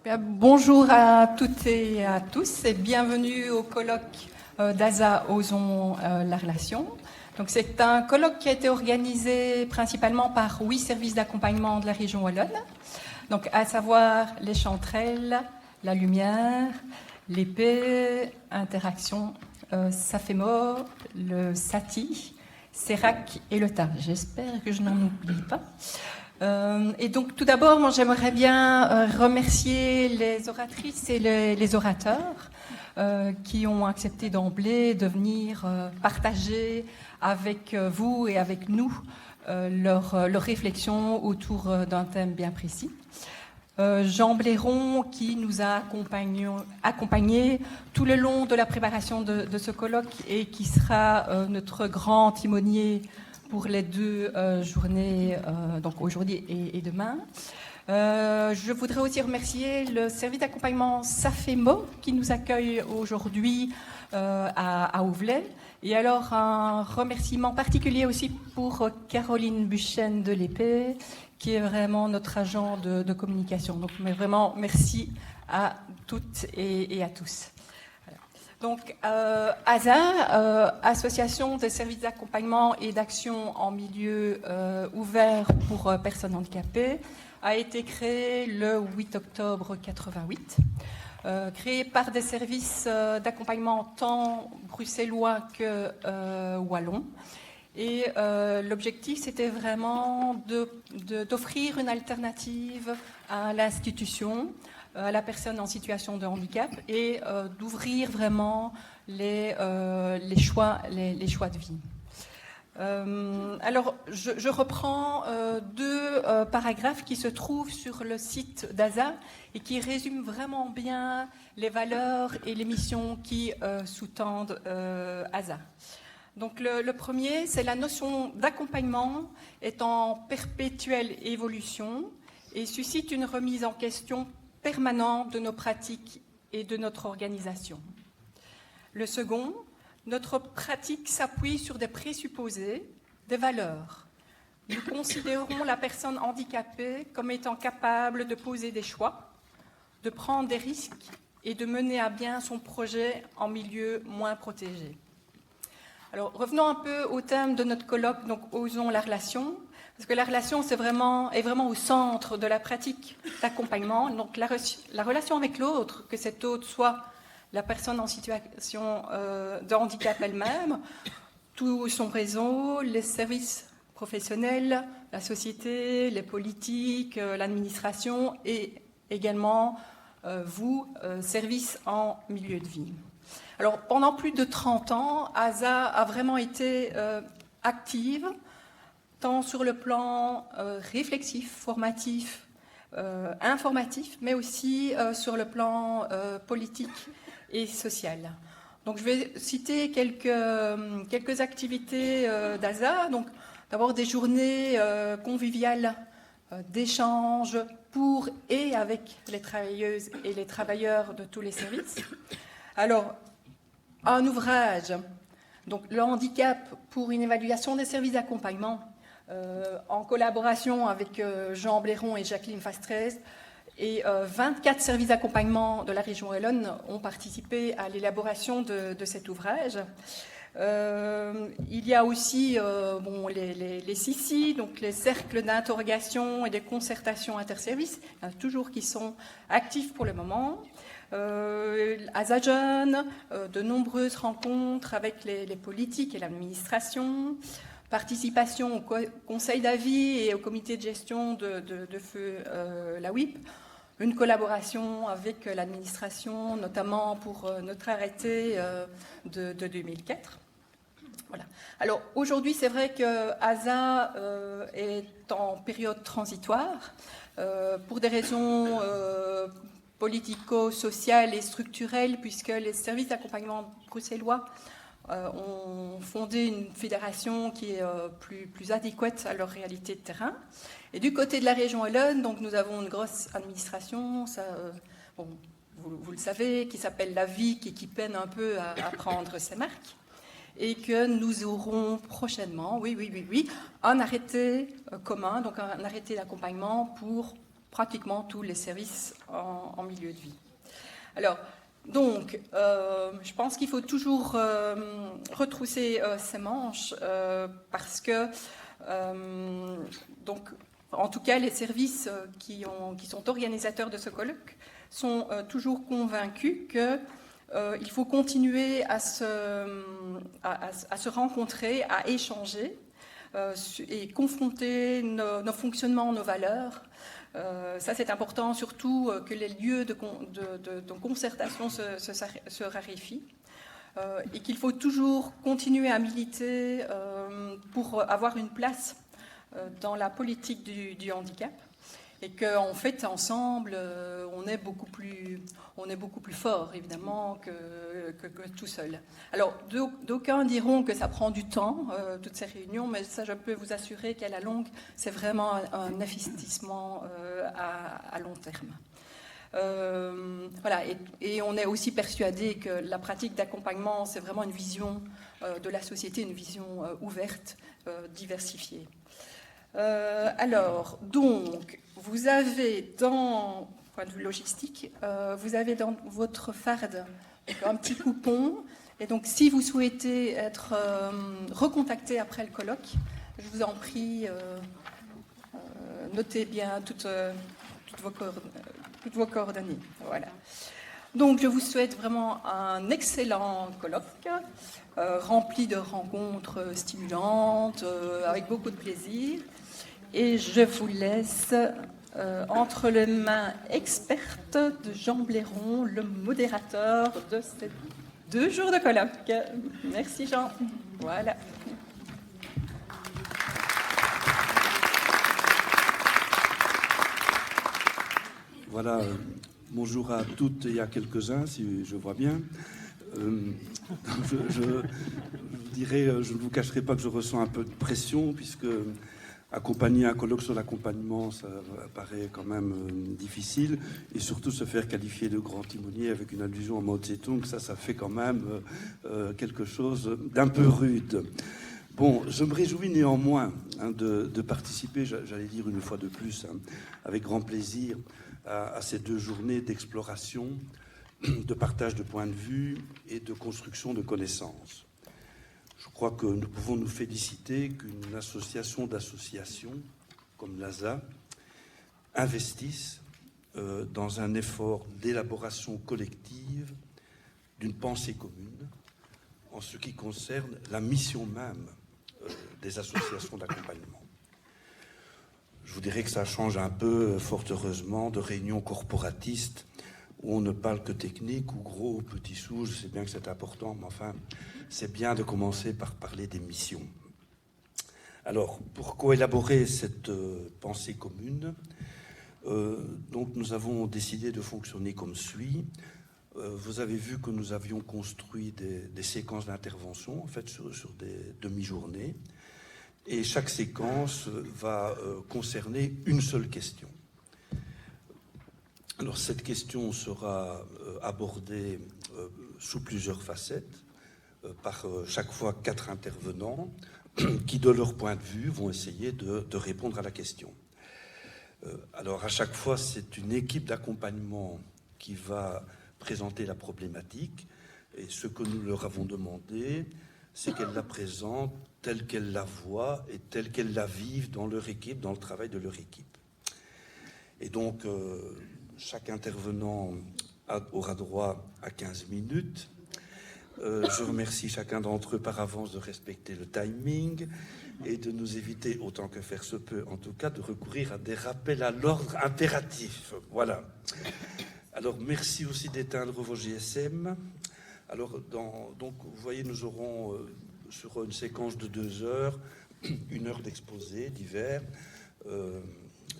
Bien, bonjour à toutes et à tous et bienvenue au colloque d'ASA Osons la relation. Donc, c'est un colloque qui a été organisé principalement par 8 services d'accompagnement de la région wallonne, donc à savoir les Chanterelles, la Lumière, l'Épée, Interaction, Safemo, le Sati, Sérac et le Tar. J'espère que je n'en oublie pas. Et donc, tout d'abord, moi, j'aimerais bien remercier les oratrices et les orateurs qui ont accepté d'emblée de venir partager avec vous et avec nous leurs réflexions autour d'un thème bien précis. Jean Blairon, qui nous a accompagnés tout le long de la préparation de ce colloque et qui sera notre grand timonier pour les 2 journées, donc aujourd'hui et demain. Je voudrais aussi remercier le service d'accompagnement Safemo qui nous accueille aujourd'hui à Ouvelet. Et alors un remerciement particulier aussi pour Caroline Buchen de l'Épée, qui est vraiment notre agent de communication. Donc mais vraiment merci à toutes et à tous. Donc, ASA, Association des services d'accompagnement et d'action en milieu ouvert pour personnes handicapées, a été créée le 8 octobre 88, créée par des services d'accompagnement tant bruxellois que wallons. Et l'objectif, c'était vraiment d'offrir une alternative à l'institution, à la personne en situation de handicap et d'ouvrir vraiment les choix de vie. Alors, je reprends 2 paragraphes qui se trouvent sur le site d'ASA et qui résument vraiment bien les valeurs et les missions qui sous-tendent ASA. Donc le premier, c'est la notion d'accompagnement est en perpétuelle évolution et suscite une remise en question permanente de nos pratiques et de notre organisation. Le second, notre pratique s'appuie sur des présupposés, des valeurs. Nous considérons la personne handicapée comme étant capable de poser des choix, de prendre des risques et de mener à bien son projet en milieu moins protégé. Alors, revenons un peu au thème de notre colloque, donc osons la relation, parce que la relation est vraiment au centre de la pratique d'accompagnement. Donc, la relation avec l'autre, que cet autre soit la personne en situation de handicap elle-même, tout son réseau, les services professionnels, la société, les politiques, l'administration et également vous, services en milieu de vie. Alors, pendant plus de 30 ans, ASA a vraiment été active, tant sur le plan réflexif, formatif, informatif, mais aussi sur le plan politique et social. Donc, je vais citer quelques activités d'ASA. Donc, d'abord des journées conviviales d'échange pour et avec les travailleuses et les travailleurs de tous les services. Alors, un ouvrage, donc le handicap pour une évaluation des services d'accompagnement, en collaboration avec Jean Blairon et Jacqueline Fastrez, et 24 services d'accompagnement de la région wallonne ont participé à l'élaboration de cet ouvrage. Il y a aussi les CICI, donc les cercles d'interrogation et de concertation interservices, il y en a toujours qui sont actifs pour le moment. ASA Jeunes, de nombreuses rencontres avec les politiques et l'administration, participation au conseil d'avis et au comité de gestion de feu la WIP, une collaboration avec l'administration, notamment pour notre arrêté de 2004. Voilà. Alors aujourd'hui, c'est vrai que ASA est en période transitoire pour des raisons politico-sociales et structurelles, puisque les services d'accompagnement bruxellois ont fondé une fédération qui est plus adéquate à leur réalité de terrain. Et du côté de la région wallonne, donc nous avons une grosse administration, vous le savez, qui s'appelle la VIC et qui peine un peu à prendre ses marques. Et que nous aurons prochainement, un arrêté commun, donc un arrêté d'accompagnement pour pratiquement tous les services en milieu de vie. Alors, donc, je pense qu'il faut toujours retrousser ses manches parce que, donc, en tout cas, les services qui sont organisateurs de ce colloque sont toujours convaincus qu'il faut continuer à se rencontrer, à échanger et confronter nos fonctionnements, nos valeurs. Ça, c'est important, surtout que les lieux de concertation se raréfient et qu'il faut toujours continuer à militer pour avoir une place dans la politique du handicap et qu'en fait, ensemble, on est beaucoup plus fort, évidemment, que tout seul. Alors, d'aucuns diront que ça prend du temps, toutes ces réunions, mais ça, je peux vous assurer qu'à la longue, c'est vraiment un investissement à long terme. Voilà, et on est aussi persuadé que la pratique d'accompagnement, c'est vraiment une vision de la société, une vision ouverte, diversifiée. Alors, donc, vous avez point de vue logistique, vous avez dans votre farde un petit coupon. Et donc, si vous souhaitez être recontacté après le colloque, je vous en prie, notez bien toutes vos coordonnées. Voilà. Donc, je vous souhaite vraiment un excellent colloque, rempli de rencontres stimulantes, avec beaucoup de plaisir. Et je vous laisse entre les mains expertes de Jean Blairon, le modérateur de ces 2 jours de colloque. Merci Jean. Voilà. Voilà, bonjour à toutes et à quelques-uns, si je vois bien. Je dirais, je ne vous cacherai pas que je ressens un peu de pression, puisque accompagner un colloque sur l'accompagnement, ça paraît quand même difficile, et surtout se faire qualifier de grand timonier avec une allusion à Mao Tse-tung, ça fait quand même quelque chose d'un peu rude. Bon, je me réjouis néanmoins de participer, j'allais dire une fois de plus, avec grand plaisir, à ces 2 journées d'exploration, de partage de points de vue et de construction de connaissances. Je crois que nous pouvons nous féliciter qu'une association d'associations comme l'ASA investisse dans un effort d'élaboration collective d'une pensée commune en ce qui concerne la mission même des associations d'accompagnement. Je vous dirais que ça change un peu, fort heureusement, de réunions corporatistes où on ne parle que technique ou gros ou petits sous. Je sais bien que c'est important, mais enfin, c'est bien de commencer par parler des missions. Alors, pour coélaborer cette pensée commune, donc nous avons décidé de fonctionner comme suit. Vous avez vu que nous avions construit des séquences d'intervention, en fait, sur des demi-journées. Et chaque séquence va concerner une seule question. Alors, cette question sera abordée sous plusieurs facettes, par chaque fois 4 intervenants qui, de leur point de vue, vont essayer de répondre à la question. Alors, à chaque fois, c'est une équipe d'accompagnement qui va présenter la problématique, et ce que nous leur avons demandé, c'est qu'elle la présente telle qu'elle la voit et telle qu'elle la vive dans leur équipe, dans le travail de leur équipe. Et donc, chaque intervenant aura droit à 15 minutes. Je remercie chacun d'entre eux par avance de respecter le timing et de nous éviter, autant que faire se peut, en tout cas, de recourir à des rappels à l'ordre impératifs. Voilà. Alors, merci aussi d'éteindre vos GSM. Alors, donc, vous voyez, nous aurons sur une séquence de 2 heures, 1 heure d'exposé divers,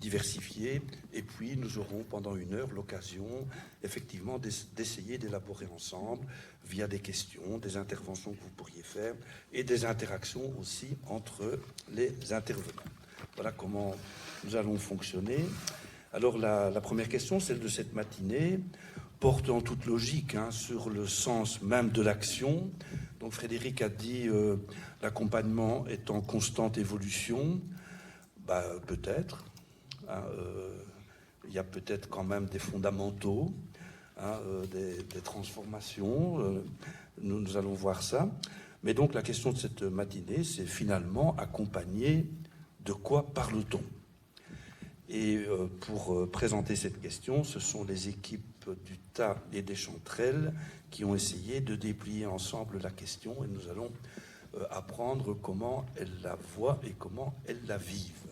diversifiés, et puis nous aurons pendant 1 heure l'occasion, effectivement, d'essayer d'élaborer ensemble, via des questions, des interventions que vous pourriez faire, et des interactions aussi entre les intervenants. Voilà comment nous allons fonctionner. Alors, la première question, celle de cette matinée, porte en toute logique sur le sens même de l'action. Donc Frédéric a dit l'accompagnement est en constante évolution. Peut-être. il y a peut-être quand même des fondamentaux, des transformations. Nous allons voir ça. Mais donc la question de cette matinée, c'est finalement accompagner de quoi parle-t-on? Et pour présenter cette question, ce sont les équipes du Tas et des Chanterelles qui ont essayé de déplier ensemble la question, et nous allons apprendre comment elles la voient et comment elles la vivent.